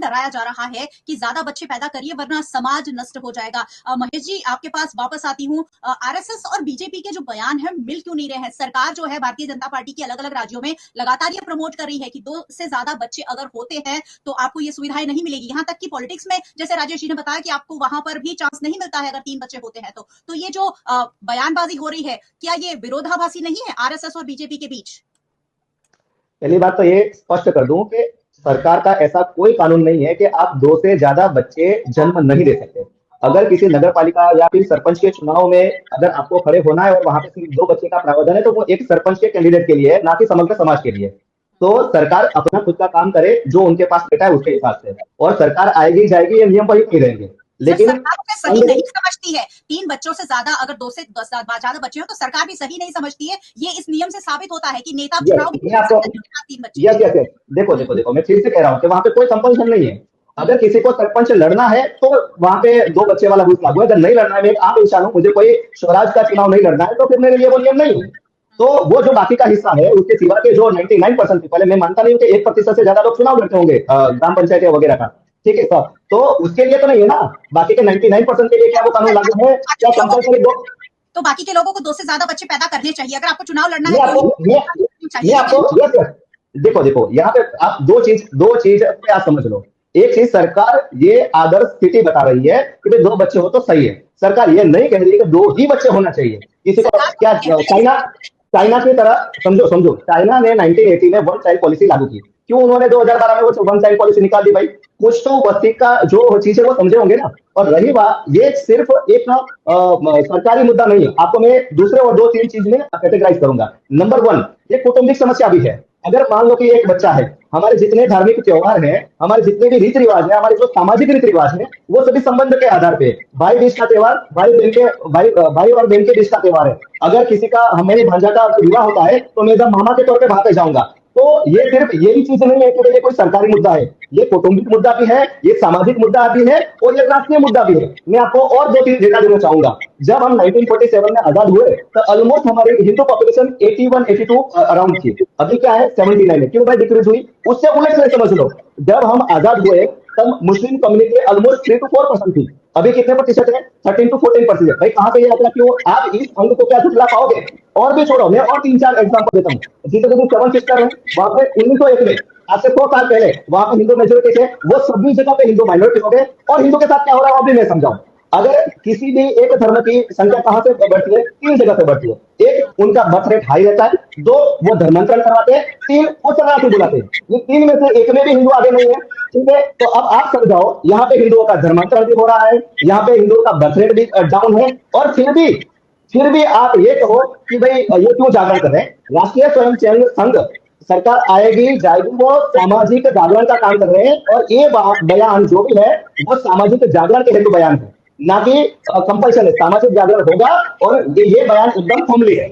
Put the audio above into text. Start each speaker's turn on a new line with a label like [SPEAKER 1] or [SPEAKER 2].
[SPEAKER 1] डराया जा रहा है कि ज्यादा बच्चे पैदा करिए वरना समाज नष्ट हो जाएगा। महेश जी, आपके पास वापस आती हूँ। आरएसएस और बीजेपी के जो बयान है मिल क्यों नहीं रहे हैं? सरकार जो है भारतीय जनता पार्टी की अलग अलग राज्यों में लगातार ये प्रमोट कर रही है कि 2 से ज्यादा बच्चे अगर होते हैं तो आपको ये सुविधाएं नहीं मिलेगी। यहाँ तक कि पॉलिटिक्स में, जैसे राजेश जी ने बताया कि आपको वहां पर भी चांस नहीं मिलता है अगर 3 बच्चे होते हैं तो ये जो बयानबाजी हो रही है, क्या ये विरोधाभासी नहीं है आरएसएस और बीजेपी के बीच?
[SPEAKER 2] पहली बात तो ये स्पष्ट कर दूं कि सरकार का ऐसा कोई कानून नहीं है कि आप 2 से ज्यादा बच्चे जन्म नहीं दे सकते। अगर किसी नगर पालिका या फिर सरपंच के चुनाव में अगर आपको खड़े होना है और वहां पे सिर्फ 2 बच्चे का प्रावधान है तो वो एक सरपंच के कैंडिडेट के लिए है, ना कि समग्र समाज के लिए। तो सरकार अपना खुद का काम करे, जो उनके पास डेटा है उसके हिसाब से, और सरकार आएगी जाएगी, ये नियम वही नहीं रहेंगे। लेकिन
[SPEAKER 1] सरकार उसे सही नहीं समझती है। 3 बच्चों से ज्यादा, अगर 2 से ज्यादा बच्चे हो तो सरकार भी सही नहीं समझती है। ये इस नियम से साबित होता है कि नेता चुनाव भी
[SPEAKER 2] देखो मैं फिर से कह रहा हूँ कि वहां पे कोई कंपल्शन नहीं है। अगर किसी को सरपंच लड़ना है तो वहां पे 2 बच्चे वाला रूल लागू है। अगर नहीं लड़ना है, मैं एक आम इंसान हूँ, मुझे कोई स्वराज का चुनाव नहीं लड़ना है, तो फिर मेरे लिए वो नियम नहीं है। तो वो जो बाकी का हिस्सा है उसके सिवा के जो 99% पीपल है, मैं मानता नहीं हूँ कि 1% से ज्यादा लोग चुनाव लड़ते होंगे ग्राम पंचायत वगैरह का, ठीक है सर, तो उसके लिए तो नहीं है ना। बाकी के 99% के लिए क्या वो कानून लागू है? क्या कंपल्सरी?
[SPEAKER 1] तो बाकी के लोगों को 2 से ज्यादा बच्चे पैदा करने चाहिए अगर आपको चुनाव लड़ना है।
[SPEAKER 2] देखो यहाँ पे आप दो चीज आप समझ लो। एक चीज, सरकार ये आदर्श स्थिति बता रही है कि भाई 2 बच्चे हो तो सही है। सरकार ये नहीं कह रही है कि 2 ही बच्चे होना चाहिए। किसी को क्या चाइना की तरह समझो चाइना ने 1980 में वन चाइल्ड पॉलिसी लागू की। क्यों उन्होंने 2012 में वो वन चाइल्ड पॉलिसी निकाल दी? भाई कुछ तो बस्ती का जो चीज है वो समझे होंगे ना। और रही बात, ये सिर्फ एक सरकारी मुद्दा नहीं है। आपको मैं दूसरे और 2-3 चीज में कैटेगराइज करूंगा। नंबर 1, ये कौटुंबिक समस्या भी है। अगर मान लो कि एक बच्चा है, हमारे जितने धार्मिक त्योहार हैं, हमारे जितने भी रीति रिवाज है, हमारे जो सामाजिक रीति रिवाज है, वो सभी संबंध के आधार पे। भाई बीच का त्योहार, भाई और बहन के बीच का त्योहार है। अगर किसी का, मेरे भांजा का विवाह होता है तो मैं जब मामा के तौर पे वहां पे जाऊंगा। तो ये सिर्फ यही चीज नहीं है कि ये कोई सरकारी मुद्दा है, ये कौटुंबिक मुद्दा भी है, ये सामाजिक मुद्दा भी है, और ये राष्ट्रीय मुद्दा भी है। मैं आपको और 2-3 डेटा देना चाहूंगा। जब हम 1947 में आजाद हुए तो ऑलमोस्ट हमारी हिंदू पॉपुलेशन 81-82 अराउंड थी। अभी क्या है? 79 है। क्यों भाई डिक्रीज हुई? उससे उलट से समझ लो, जब हम आजाद हुए तब मुस्लिम कम्युनिटी ऑलमोस्ट 3-4% थी। अभी कितने प्रतिशत है? 13-14% है। भाई कहां पे ये आंकड़ा? क्यों? आप इस अंक को क्या झुठला पाओगे? और भी छोड़ो, मैं और 3-4 एग्जाम्पल देता हूँ। जितने भी 7 सिस्टर है, वहां पे 1901 में, आज से 100 साल पहले, वहां पे हिंदू मेजोरिटी थे, वो सभी जगह पे हिंदू माइनॉरिटी हो गए। और हिंदू के साथ क्या हो रहा है वो भी मैं समझाऊं। अगर किसी भी एक धर्म की संख्या कहां से बढ़ती है? 3 जगह से बढ़ती है। एक, उनका बर्थ रेट हाई रहता है। 2, वो धर्मांतरण करवाते हैं। 3, वो शरणार्थी बुलाते हैं। ये 3 में से एक में भी हिंदू आगे नहीं है, ठीक है? तो अब आप समझाओ, यहाँ पे हिंदुओं का धर्मांतरण भी हो रहा है, यहाँ पे हिंदुओं का बर्थ रेट भी डाउन है, और फिर भी आप ये कहो कि भाई ये क्यों जागरण कर रहे हैं? राष्ट्रीय स्वयंसेवक संघ, सरकार आएगी जाएगी, वो सामाजिक जागरण का काम कर रहे हैं। और ये बयान जो भी है वो सामाजिक जागरण के हेतु बयान है, ना कि कंपल्सन है। सामाजिक जागरण होगा, और ये बयान एकदम फॉर्मली है।